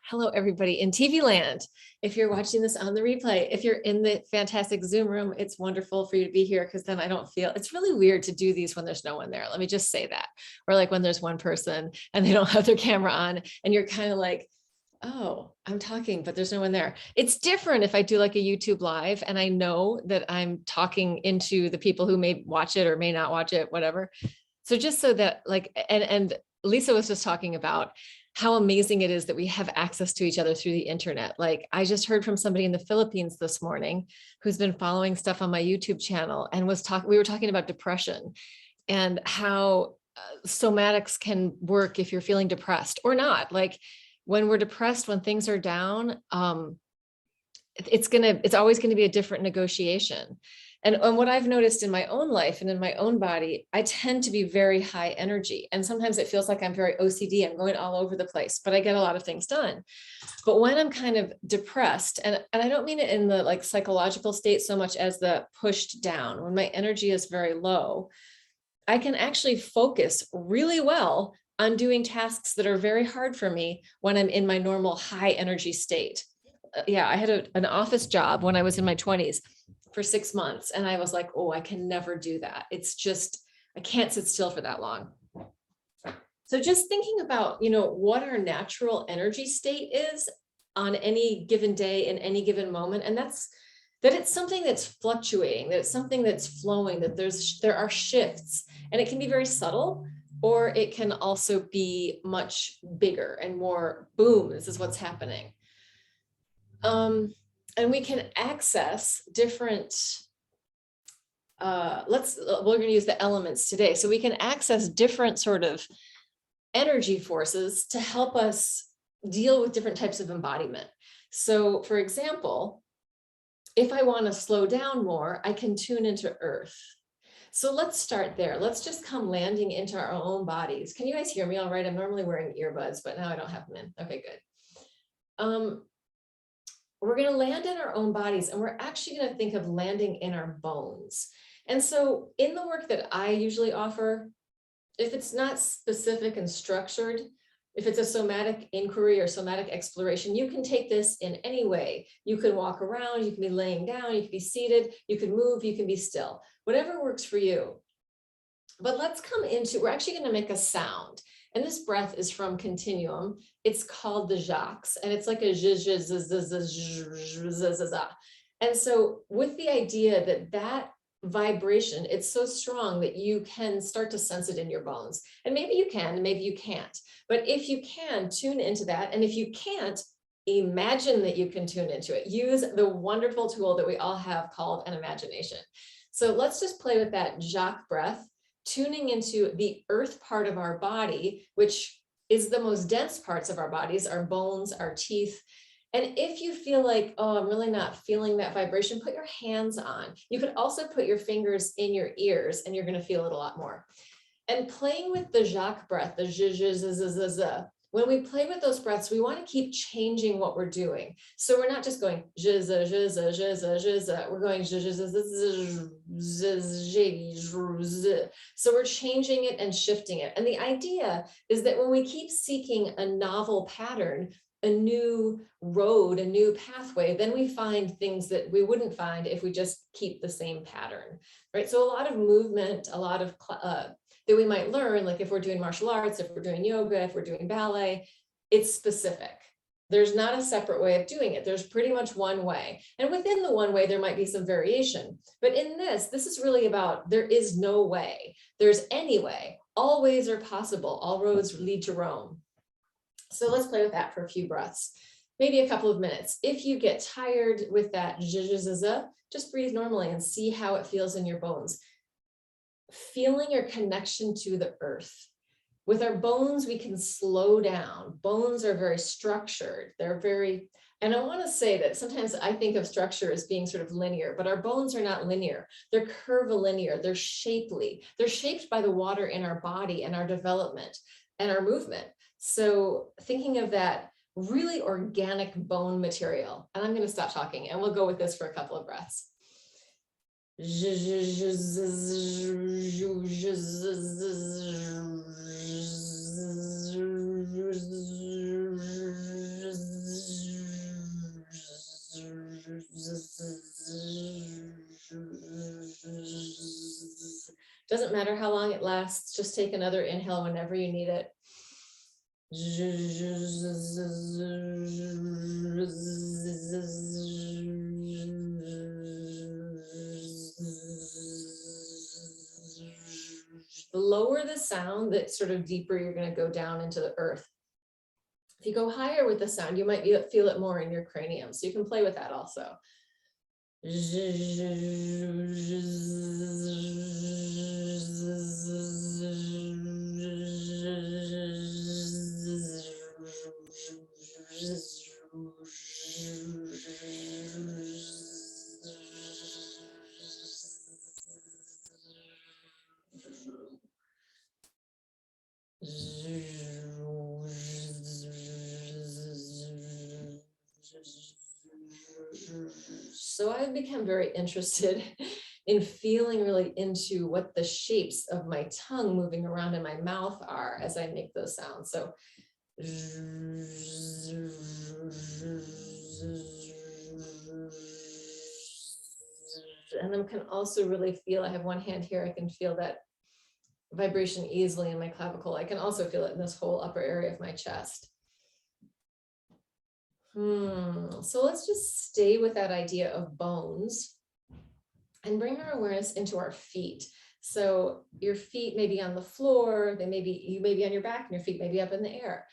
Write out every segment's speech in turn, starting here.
Hello, everybody in TV land. If you're watching this on the replay, if you're in the fantastic Zoom room, it's wonderful for you to be here because then I don't feel, it's really weird to do these when there's no one there. Let me just say that. Or like when there's one person and they don't have their camera on and you're kind of like, oh, I'm talking, but there's no one there. It's different if I do like a YouTube live and I know that I'm talking into the people who may watch it or may not watch it, whatever. So just so that like, and Lisa was just talking about how amazing it is that we have access to each other through the internet. Like I just heard from somebody in the Philippines this morning who's been following stuff on my YouTube channel and we were talking about depression and how somatics can work if you're feeling depressed or not. Like when we're depressed, when things are down, it's always going to be a different negotiation. And what I've noticed in my own life and in my own body, I tend to be very high energy. And sometimes it feels like I'm very OCD. I'm going all over the place, but I get a lot of things done. But when I'm kind of depressed, and I don't mean it in the like psychological state so much as the pushed down, when my energy is very low, I can actually focus really well on doing tasks that are very hard for me when I'm in my normal high energy state. Yeah, I had an office job when I was in my 20s for 6 months. And I was like, oh, I can never do that. It's just, I can't sit still for that long. So just thinking about, what our natural energy state is on any given day in any given moment. And that it's something that's fluctuating, that it's something that's flowing, that there are shifts, and it can be very subtle, or it can also be much bigger and more boom, this is what's happening. And we can access different, we're going to use the elements today. So we can access different sort of energy forces to help us deal with different types of embodiment. So for example, if I want to slow down more, I can tune into earth. So let's start there. Let's just come landing into our own bodies. Can you guys hear me all right? I'm normally wearing earbuds, but now I don't have them in. Okay, good. We're going to land in our own bodies, and we're actually going to think of landing in our bones. And so in the work that I usually offer, if it's not specific and structured, if it's a somatic inquiry or somatic exploration, you can take this in any way. You can walk around, you can be laying down, you can be seated, you can move, you can be still, whatever works for you. But let's come into, we're actually going to make a sound. And this breath is from Continuum. It's called the Jacques, and it's like a and so with the idea that vibration, it's so strong that you can start to sense it in your bones. And maybe you can, maybe you can't. But if you can, tune into that. And if you can't, imagine that you can tune into it. Use the wonderful tool that we all have called an imagination. So let's just play with that Jacques breath, tuning into the earth part of our body, which is the most dense parts of our bodies, our bones, our teeth. And if you feel like, oh, I'm really not feeling that vibration, put your hands on. You could also put your fingers in your ears and you're going to feel it a lot more. And playing with the Jacques breath, the zh, when we play with those breaths, we want to keep changing what we're doing. So we're not just going zh, zh, zh, zh, zh. We're going zh, zh, zh. So we're changing it and shifting it. And the idea is that when we keep seeking a novel pattern, a new road, a new pathway, then we find things that we wouldn't find if we just keep the same pattern, right? So a lot of movement, a lot of that we might learn, like if we're doing martial arts, if we're doing yoga, if we're doing ballet, it's specific. There's not a separate way of doing it. There's pretty much one way. And within the one way, there might be some variation. But in this is really about, there is no way. There's any way. All ways are possible. All roads lead to Rome. So let's play with that for a few breaths, maybe a couple of minutes. If you get tired with that, just breathe normally and see how it feels in your bones. Feeling your connection to the earth. With our bones, we can slow down. Bones are very structured. They're very, and I want to say that sometimes I think of structure as being sort of linear, but our bones are not linear. They're curvilinear. They're shapely. They're shaped by the water in our body and our development and our movement. So thinking of that really organic bone material, and I'm going to stop talking and we'll go with this for a couple of breaths. doesn't matter how long it lasts. Just take another inhale whenever you need it. The lower the sound, the sort of deeper you're going to go down into the earth. If you go higher with the sound, you might feel it more in your cranium. So you can play with that also. So I've become very interested in feeling really into what the shapes of my tongue moving around in my mouth are as I make those sounds. So and I can also really feel, I have one hand here, I can feel that vibration easily in my clavicle. I can also feel it in this whole upper area of my chest. So let's just stay with that idea of bones and bring our awareness into our feet. So your feet may be on the floor, you may be on your back and your feet may be up in the air.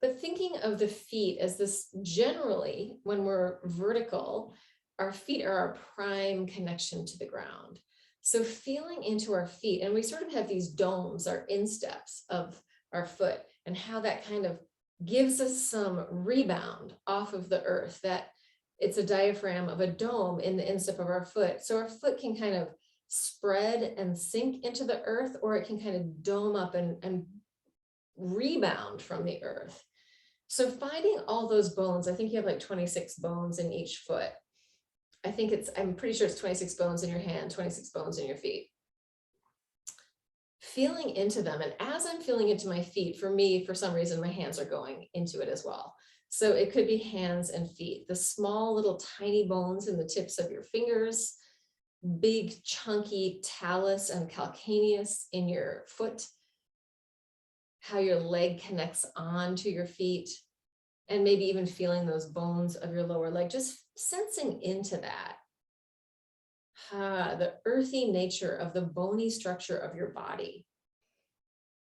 But thinking of the feet as this, generally, when we're vertical, our feet are our prime connection to the ground. So feeling into our feet, and we sort of have these domes, our insteps of our foot, and how that kind of gives us some rebound off of the earth, that it's a diaphragm of a dome in the instep of our foot. So our foot can kind of spread and sink into the earth, or it can kind of dome up and rebound from the earth. So finding all those bones, I think you have like 26 bones in each foot. I'm pretty sure it's 26 bones in your hand, 26 bones in your feet. Feeling into them. And as I'm feeling into my feet, for me, for some reason, my hands are going into it as well. So it could be hands and feet, the small little tiny bones in the tips of your fingers, big chunky talus and calcaneus in your foot, how your leg connects onto your feet, and maybe even feeling those bones of your lower leg, just sensing into that. The earthy nature of the bony structure of your body.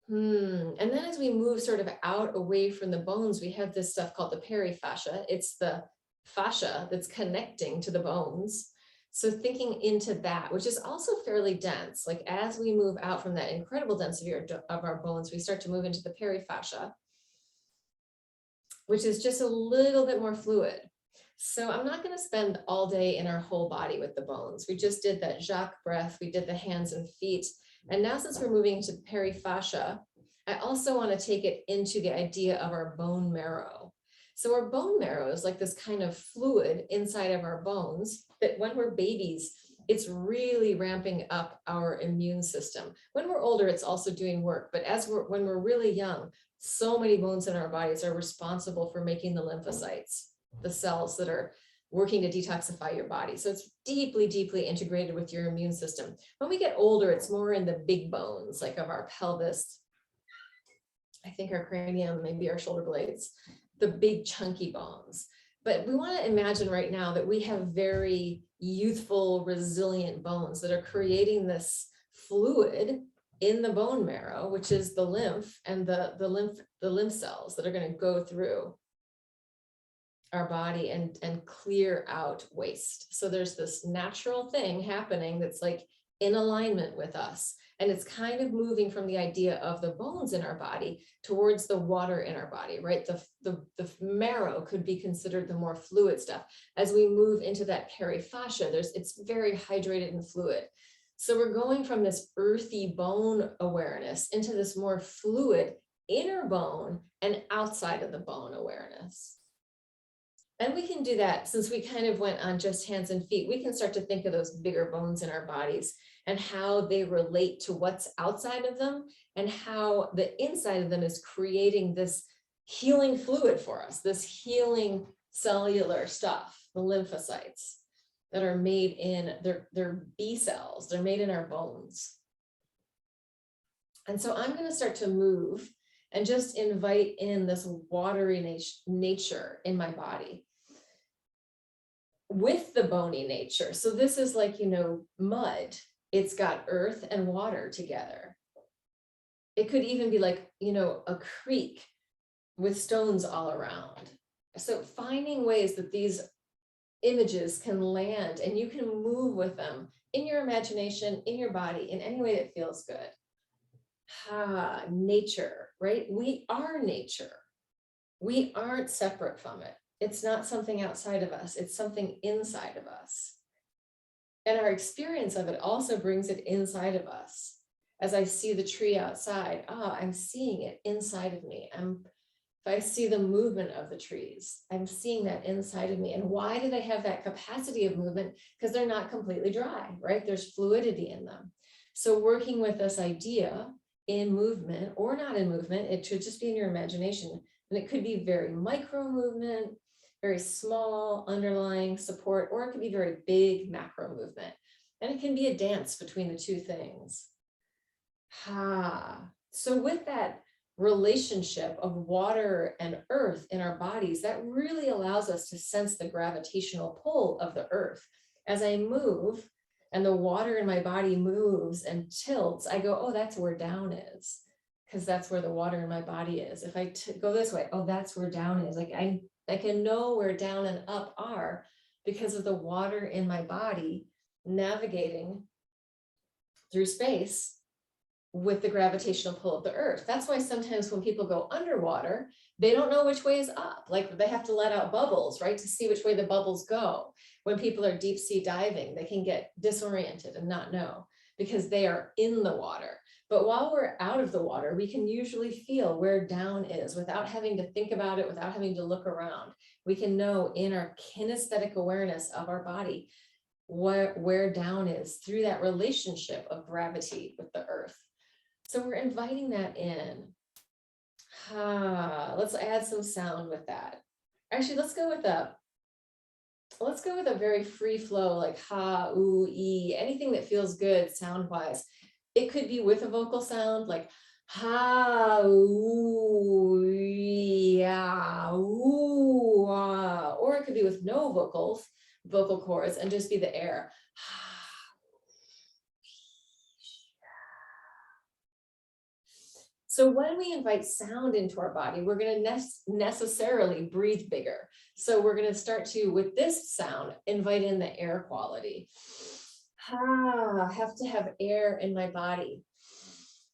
And then as we move sort of out away from the bones, we have this stuff called the Peri Fascia. It's the fascia that's connecting to the bones. So thinking into that, which is also fairly dense, like as we move out from that incredible density of our bones, we start to move into the Peri Fascia, which is just a little bit more fluid. So I'm not going to spend all day in our whole body with the bones. We just did that Jacques breath. We did the hands and feet. And now since we're moving to Peri Fascia, I also want to take it into the idea of our bone marrow. So our bone marrow is like this kind of fluid inside of our bones that when we're babies, it's really ramping up our immune system. When we're older, it's also doing work. But when we're really young, so many bones in our bodies are responsible for making the lymphocytes, the cells that are working to detoxify your body. So it's deeply, deeply integrated with your immune system. When we get older, it's more in the big bones, like of our pelvis, I think our cranium, maybe our shoulder blades, the big chunky bones. But we want to imagine right now that we have very youthful, resilient bones that are creating this fluid in the bone marrow, which is the lymph and the lymph cells that are going to go through our body and clear out waste. So there's this natural thing happening that's like in alignment with us. And it's kind of moving from the idea of the bones in our body towards the water in our body, right? The marrow could be considered the more fluid stuff. As we move into that Peri Fascia, it's very hydrated and fluid. So we're going from this earthy bone awareness into this more fluid inner bone and outside of the bone awareness. And we can do that since we kind of went on just hands and feet. We can start to think of those bigger bones in our bodies and how they relate to what's outside of them and how the inside of them is creating this healing fluid for us, this healing cellular stuff, the lymphocytes that are made in their B cells, they're made in our bones. And so I'm going to start to move and just invite in this watery nature in my body with the bony nature. So this is like, mud. It's got earth and water together. It could even be like, a creek with stones all around. So finding ways that these images can land and you can move with them in your imagination, in your body, in any way that feels good. Nature, right? We are nature. We aren't separate from it. It's not something outside of us. It's something inside of us. And our experience of it also brings it inside of us. As I see the tree outside, I'm seeing it inside of me. If I see the movement of the trees, I'm seeing that inside of me. And why do they have that capacity of movement? Because they're not completely dry, right? There's fluidity in them. So working with this idea in movement or not in movement, it should just be in your imagination. And it could be very micro movement, very small underlying support, or it could be very big macro movement. And it can be a dance between the two things. So with that relationship of water and earth in our bodies, that really allows us to sense the gravitational pull of the earth. As I move and the water in my body moves and tilts, I go, oh, that's where down is, because that's where the water in my body is. If I go this way, oh, that's where down is. Like I can know where down and up are because of the water in my body navigating through space with the gravitational pull of the earth. That's why sometimes when people go underwater, they don't know which way is up. Like they have to let out bubbles, right? To see which way the bubbles go. When people are deep sea diving, they can get disoriented and not know because they are in the water. But while we're out of the water, we can usually feel where down is without having to think about it, without having to look around. We can know in our kinesthetic awareness of our body where down is through that relationship of gravity with the earth. So we're inviting that in. Let's add some sound with that. Actually, let's go with a very free flow, like ha, ooh, ee, anything that feels good sound wise. It could be with a vocal sound like ha, ooh, yeah, ooh, or it could be with no vocal cords, and just be the air. So when we invite sound into our body, we're going to necessarily breathe bigger. So we're going to start to, with this sound, invite in the air quality. I have to have air in my body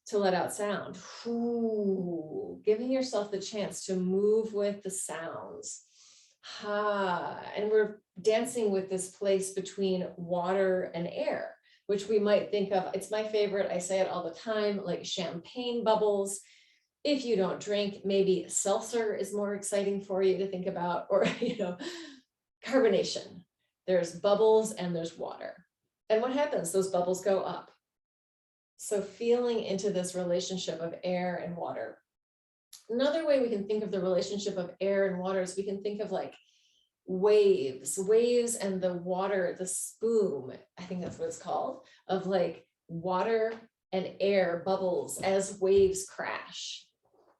to let out sound. Giving yourself the chance to move with the sounds. And we're dancing with this place between water and air, which we might think of, it's my favorite, I say it all the time, like champagne bubbles. If you don't drink, maybe seltzer is more exciting for you to think about, or, carbonation. There's bubbles and there's water. And what happens? Those bubbles go up. So feeling into this relationship of air and water. Another way we can think of the relationship of air and water is we can think of like waves and the water, the spume, I think that's what it's called, of like water and air bubbles as waves crash.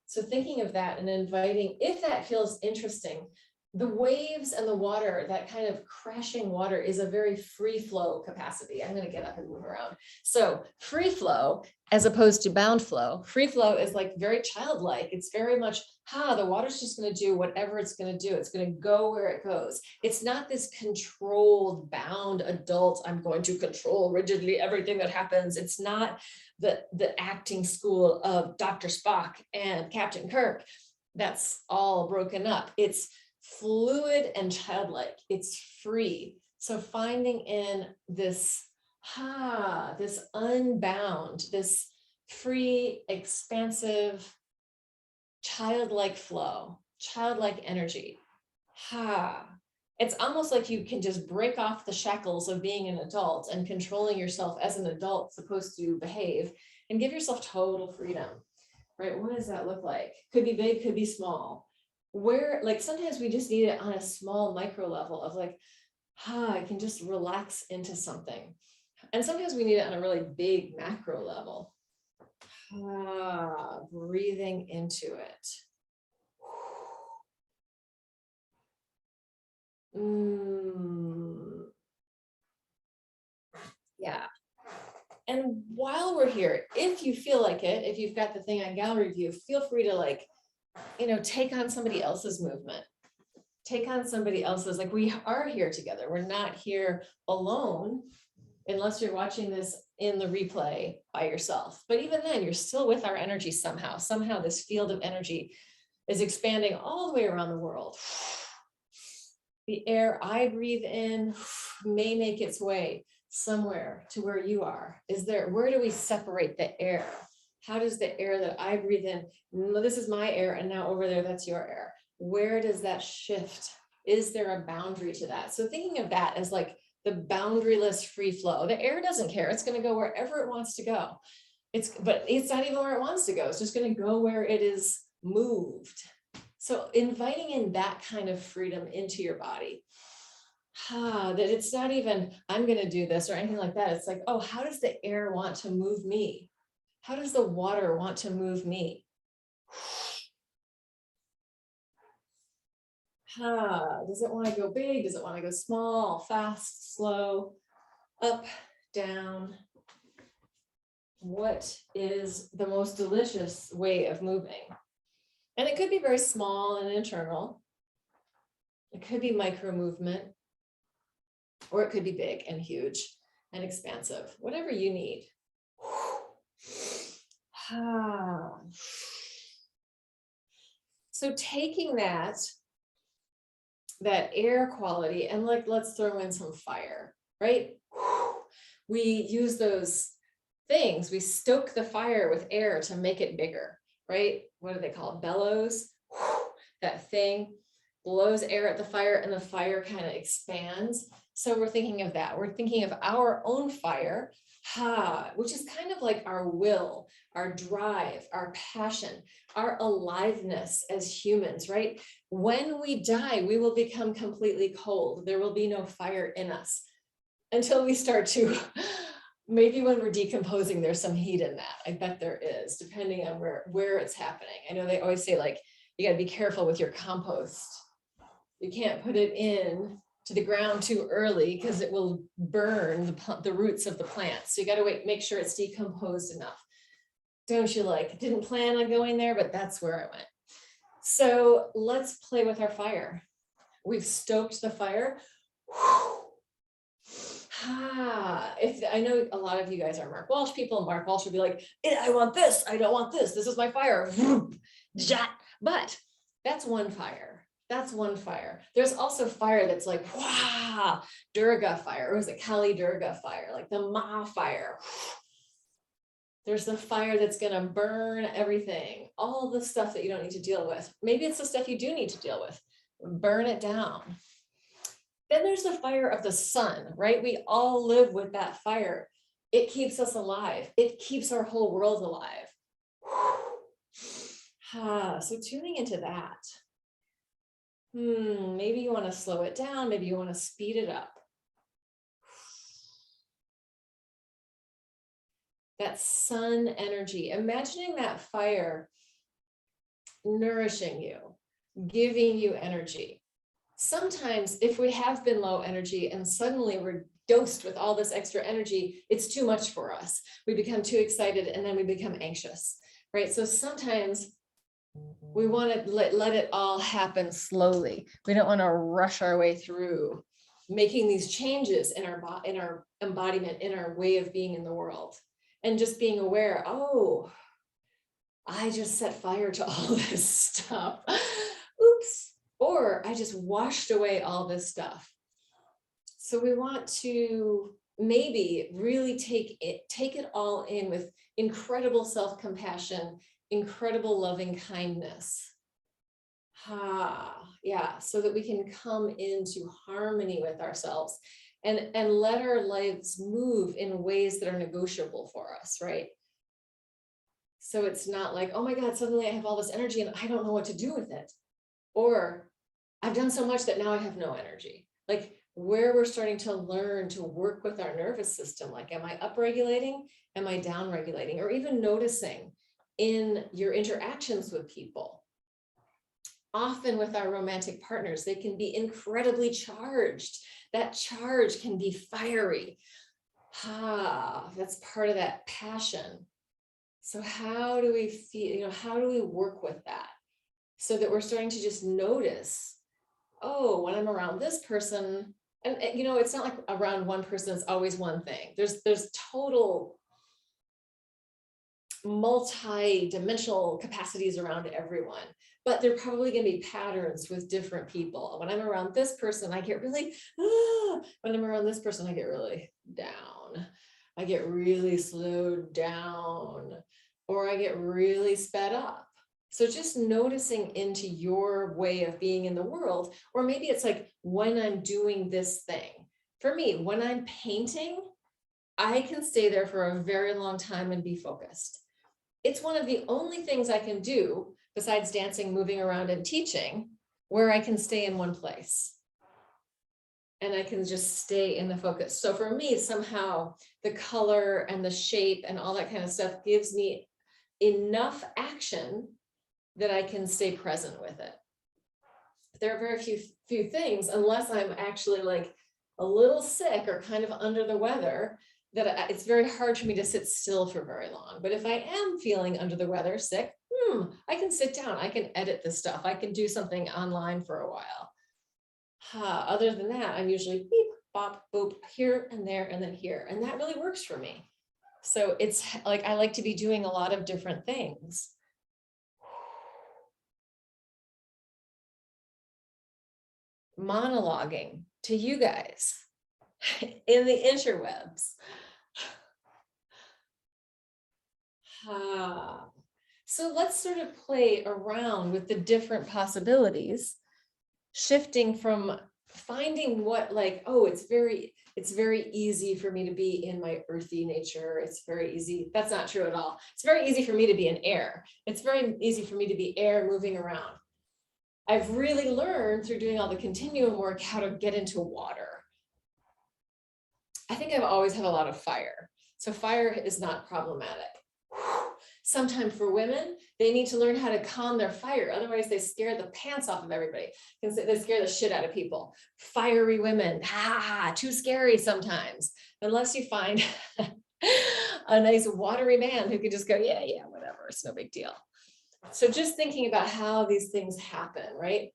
So thinking of that and inviting, if that feels interesting, the waves and the water, that kind of crashing water is a very free flow capacity. I'm going to get up and move around. So free flow, as opposed to bound flow, free flow is like very childlike. It's very much, the water's just going to do whatever it's going to do. It's going to go where it goes. It's not this controlled, bound adult, I'm going to control rigidly everything that happens. It's not the acting school of Dr. Spock and Captain Kirk. That's all broken up. It's fluid and childlike. It's free. So finding in this, this unbound, this free, expansive, childlike flow, childlike energy. It's almost like you can just break off the shackles of being an adult and controlling yourself as an adult supposed to behave, and give yourself total freedom, right? What does that look like? Could be big, could be small. Where, like, sometimes we just need it on a small micro level of like, I can just relax into something. And sometimes we need it on a really big macro level. Breathing into it. Yeah. And while we're here, if you feel like it, if you've got the thing on gallery view, feel free to like, take on somebody else's movement. Take on somebody else's, like we are here together. We're not here alone, unless you're watching this in the replay by yourself. But even then, you're still with our energy somehow. Somehow this field of energy is expanding all the way around the world. The air I breathe in may make its way somewhere to where you are. Where do we separate the air? How does the air that I breathe in, this is my air, and now over there, that's your air. Where does that shift? Is there a boundary to that? So thinking of that as like the boundaryless free flow. The air doesn't care. It's going to go wherever it wants to go. But it's not even where it wants to go. It's just going to go where it is moved. So inviting in that kind of freedom into your body, that it's not even, I'm going to do this or anything like that. It's like, oh, how does the air want to move me? How does the water want to move me? Does it want to go big? Does it want to go small, fast, slow, up, down? What is the most delicious way of moving? And it could be very small and internal. It could be micro movement, or it could be big and huge and expansive, whatever you need. So taking that air quality and like, let's throw in some fire, right? We use those things, we stoke the fire with air to make it bigger, right? What do they call it? Bellows. That thing blows air at the fire and the fire kind of expands. So we're thinking of that. We're thinking of our own fire, which is kind of like our will, our drive, our passion, our aliveness as humans, right? When we die, we will become completely cold. There will be no fire in us until we start to, maybe when we're decomposing, there's some heat in that. I bet there is, depending on where it's happening. I know they always say, like, you got to be careful with your compost. You can't put it in to the ground too early because it will burn the roots of the plant. So you got to wait, make sure it's decomposed enough. Don't you like? Didn't plan on going there, but that's where I went. So let's play with our fire. We've stoked the fire. If I know a lot of you guys are Mark Walsh people, Mark Walsh would be like, I want this, I don't want this. This is my fire. But that's one fire. That's one fire. There's also fire that's like, Durga fire, or is it Kali Durga fire, like the Ma fire. There's the fire that's going to burn everything, all the stuff that you don't need to deal with. Maybe it's the stuff you do need to deal with. Burn it down. Then there's the fire of the sun, right? We all live with that fire. It keeps us alive. It keeps our whole world alive. So tuning into that. Maybe you want to slow it down. Maybe you want to speed it up. That sun energy, imagining that fire nourishing you, giving you energy. Sometimes if we have been low energy and suddenly we're dosed with all this extra energy, it's too much for us. We become too excited and then we become anxious, right? So sometimes we want to let it all happen slowly. We don't want to rush our way through making these changes in our embodiment, in our way of being in the world. And just being aware, oh, I just set fire to all this stuff. Oops. Or I just washed away all this stuff. So we want to maybe really take it all in with incredible self-compassion, incredible loving kindness. So that we can come into harmony with ourselves and let our lives move in ways that are negotiable for us, right? So it's not like, oh my God, suddenly I have all this energy and I don't know what to do with it. Or I've done so much that now I have no energy. Like where we're starting to learn to work with our nervous system. Like, am I upregulating? Am I downregulating? Or even noticing, in your interactions with people. Often with our romantic partners, they can be incredibly charged. That charge can be fiery. That's part of that passion. So how do we feel, how do we work with that so that we're starting to just notice, oh, when I'm around this person, and it's not like around one person, it's always one thing. There's total multi-dimensional capacities around everyone, but there are probably going to be patterns with different people. When I'm around this person, I get really, when I'm around this person, I get really down. I get really slowed down, or I get really sped up. So just noticing into your way of being in the world, or maybe it's like when I'm doing this thing. For me, when I'm painting, I can stay there for a very long time and be focused. It's one of the only things I can do besides dancing, moving around, and teaching, where I can stay in one place. And I can just stay in the focus. So for me, somehow the color and the shape and all that kind of stuff gives me enough action that I can stay present with it. There are very few things, unless I'm actually like a little sick or kind of under the weather, that it's very hard for me to sit still for very long. But if I am feeling under the weather, sick, I can sit down, I can edit this stuff, I can do something online for a while. Other than that, I'm usually beep, bop, boop, here and there, and then here. And that really works for me. So it's like, I like to be doing a lot of different things. Monologuing to you guys in the interwebs. So let's sort of play around with the different possibilities, shifting from finding what, like, oh, it's very easy for me to be in my earthy nature. It's very easy. That's not true at all. It's very easy for me to be in air. It's very easy for me to be air moving around. I've really learned through doing all the continuum work how to get into water. I think I've always had a lot of fire. So fire is not problematic. Sometimes for women, they need to learn how to calm their fire. Otherwise, they scare the pants off of everybody. They scare the shit out of people. Fiery women, too scary sometimes. Unless you find a nice watery man who can just go, yeah, whatever, it's no big deal. So just thinking about how these things happen, right?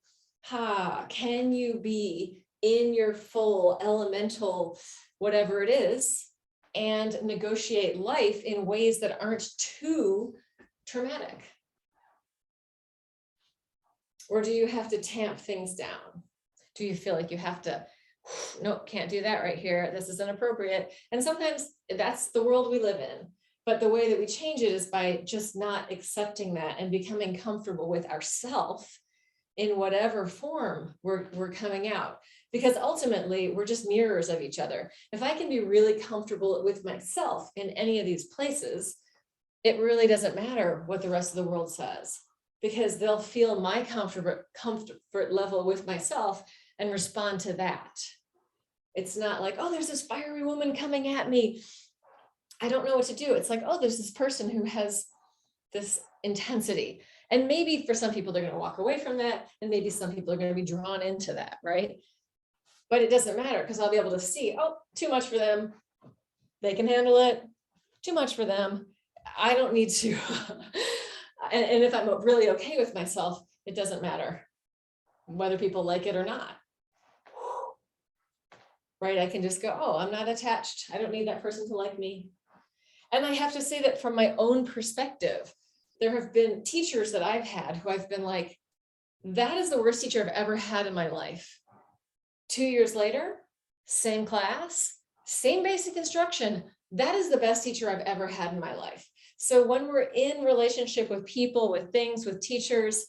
Can you be in your full elemental, whatever it is, and negotiate life in ways that aren't too traumatic? Or do you have to tamp things down? Do you feel like you have to, nope, can't do that right here, this is inappropriate? And sometimes that's the world we live in. But the way that we change it is by just not accepting that and becoming comfortable with ourself in whatever form we're coming out. Because ultimately, we're just mirrors of each other. If I can be really comfortable with myself in any of these places, it really doesn't matter what the rest of the world says, because they'll feel my comfort level with myself and respond to that. It's not like, oh, there's this fiery woman coming at me, I don't know what to do. It's like, oh, there's this person who has this intensity. And maybe for some people, they're going to walk away from that. And maybe some people are going to be drawn into that, right? But it doesn't matter, because I'll be able to see, oh, too much for them. They can handle it. Too much for them. I don't need to. And if I'm really okay with myself, it doesn't matter whether people like it or not. Right? I can just go, oh, I'm not attached. I don't need that person to like me. And I have to say that from my own perspective, there have been teachers that I've had who I've been like, that is the worst teacher I've ever had in my life. 2 years later, same class, same basic instruction. That is the best teacher I've ever had in my life. So when we're in relationship with people, with things, with teachers,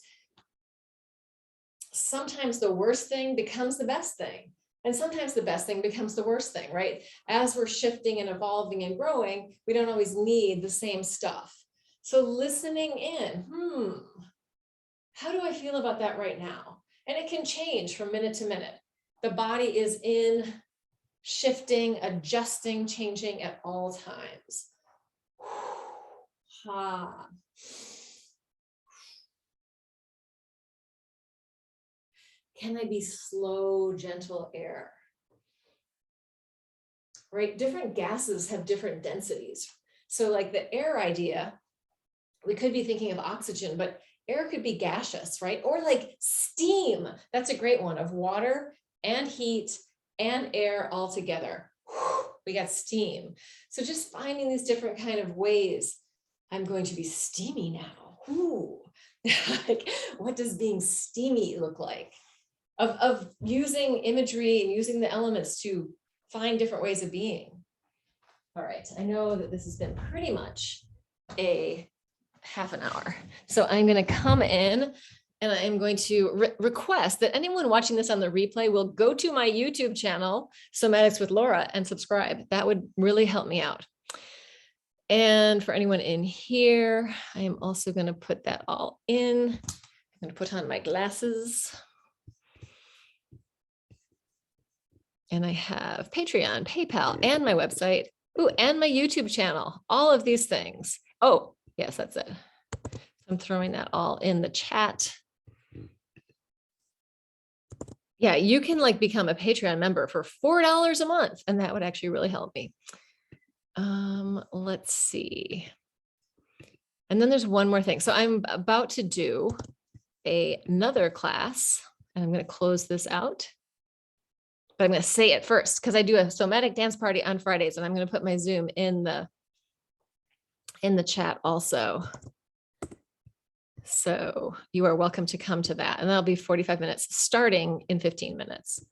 sometimes the worst thing becomes the best thing. And sometimes the best thing becomes the worst thing, right? As we're shifting and evolving and growing, we don't always need the same stuff. So listening in, how do I feel about that right now? And it can change from minute to minute. The body is in shifting, adjusting, changing at all times. Ha. Can I be slow, gentle air? Right? Different gases have different densities. So like the air idea, we could be thinking of oxygen, but air could be gaseous, right? Or like steam. That's a great one, of water and heat and air all together. We got steam. So just finding these different kind of ways. I'm going to be steamy now. Ooh. Like, what does being steamy look like? Of using imagery and using the elements to find different ways of being. All right, I know that this has been pretty much a half an hour. So I'm going to come in and I'm going to request that anyone watching this on the replay will go to my YouTube channel, Somatics with Laura, and subscribe. That would really help me out. And for anyone in here, I am also going to put that all in. I'm going to put on my glasses. And I have Patreon, PayPal, and my website. Ooh, and my YouTube channel, all of these things. Oh, yes, that's it. I'm throwing that all in the chat. Yeah, you can like become a Patreon member for $4 a month, and that would actually really help me. Let's see. And then there's one more thing. So I'm about to do another class, and I'm going to close this out. But I'm going to say it first because I do a somatic dance party on Fridays, and I'm going to put my Zoom in the chat also. So you are welcome to come to that. And that'll be 45 minutes starting in 15 minutes.